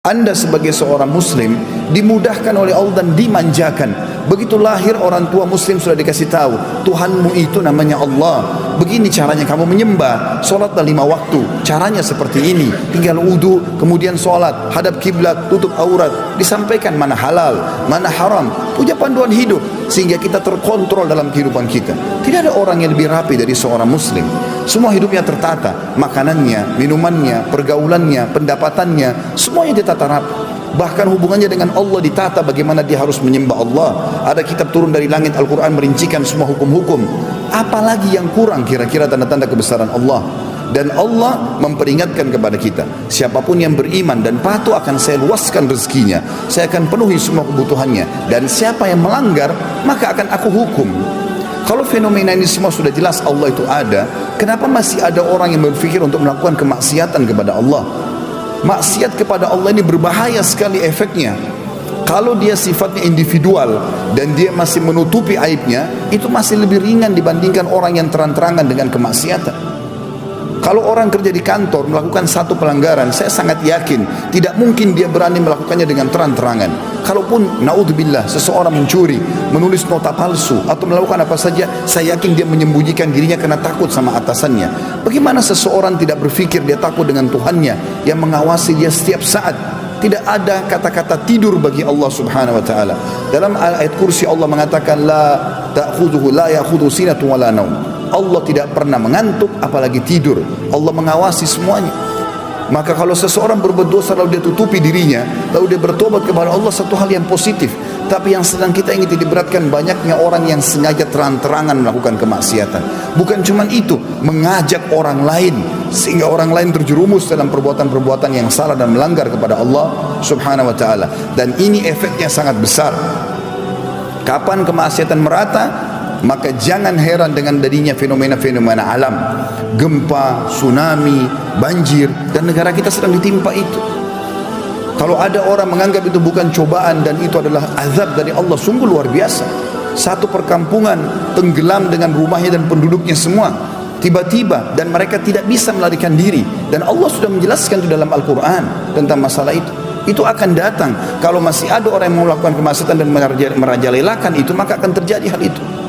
Anda sebagai seorang muslim dimudahkan oleh Allah dan dimanjakan. Begitu lahir orang tua muslim sudah dikasih tahu, Tuhanmu itu namanya Allah. Begini caranya kamu menyembah. Solatlah 5 waktu, caranya seperti ini. Tinggal wudu, kemudian solat, hadap kiblat, tutup aurat. Disampaikan mana halal, mana haram. Punya panduan hidup sehingga kita terkontrol dalam kehidupan kita. Tidak ada orang yang lebih rapi dari seorang muslim. Semua hidupnya tertata, makanannya, minumannya, pergaulannya, pendapatannya, semuanya ditata rapi. Bahkan hubungannya dengan Allah ditata, bagaimana dia harus menyembah Allah. Ada kitab turun dari langit, Al-Quran merincikan semua hukum-hukum. Apalagi yang kurang kira-kira tanda-tanda kebesaran Allah. Dan Allah memperingatkan kepada kita, siapapun yang beriman dan patuh akan saya luaskan rezekinya, saya akan penuhi semua kebutuhannya, dan siapa yang melanggar maka akan aku hukum. Kalau fenomena ini semua sudah jelas Allah itu ada, kenapa masih ada orang yang berpikir untuk melakukan kemaksiatan kepada Allah? Maksiat kepada Allah ini berbahaya sekali efeknya. Kalau dia sifatnya individual dan dia masih menutupi aibnya, itu masih lebih ringan dibandingkan orang yang terang-terangan dengan kemaksiatan. Kalau orang kerja di kantor melakukan satu pelanggaran, saya sangat yakin tidak mungkin dia berani melakukannya dengan terang-terangan. Kalaupun naudzubillah seseorang mencuri, menulis nota palsu atau melakukan apa saja, saya yakin dia menyembunyikan dirinya karena takut sama atasannya. Bagaimana seseorang tidak berpikir dia takut dengan Tuhannya yang mengawasi dia setiap saat? Tidak ada kata-kata tidur bagi Allah Subhanahu wa taala. Dalam ayat kursi Allah mengatakan la ta'khudhuhu la ya'khudhu sinatun wa la naum. Allah tidak pernah mengantuk apalagi tidur. Allah mengawasi semuanya. Maka kalau seseorang berbuat dosa lalu dia tutupi dirinya, lalu dia bertobat kepada Allah, satu hal yang positif. Tapi yang sedang kita ingin diberatkan, banyaknya orang yang sengaja terang-terangan melakukan kemaksiatan. Bukan cuma itu, mengajak orang lain sehingga orang lain terjerumus dalam perbuatan-perbuatan yang salah dan melanggar kepada Allah Subhanahu wa taala. Dan ini efeknya sangat besar. Kapan kemaksiatan merata, maka jangan heran dengan darinya fenomena-fenomena alam, gempa, tsunami, banjir, dan negara kita sedang ditimpa itu. Kalau ada orang menganggap itu bukan cobaan dan itu adalah azab dari Allah, sungguh luar biasa. Satu perkampungan tenggelam dengan rumahnya dan penduduknya semua tiba-tiba, dan mereka tidak bisa melarikan diri, dan Allah sudah menjelaskan itu dalam Al-Quran tentang masalah itu. Itu akan datang. Kalau masih ada orang yang melakukan kemaksiatan dan merajalelakan itu, maka akan terjadi hal itu.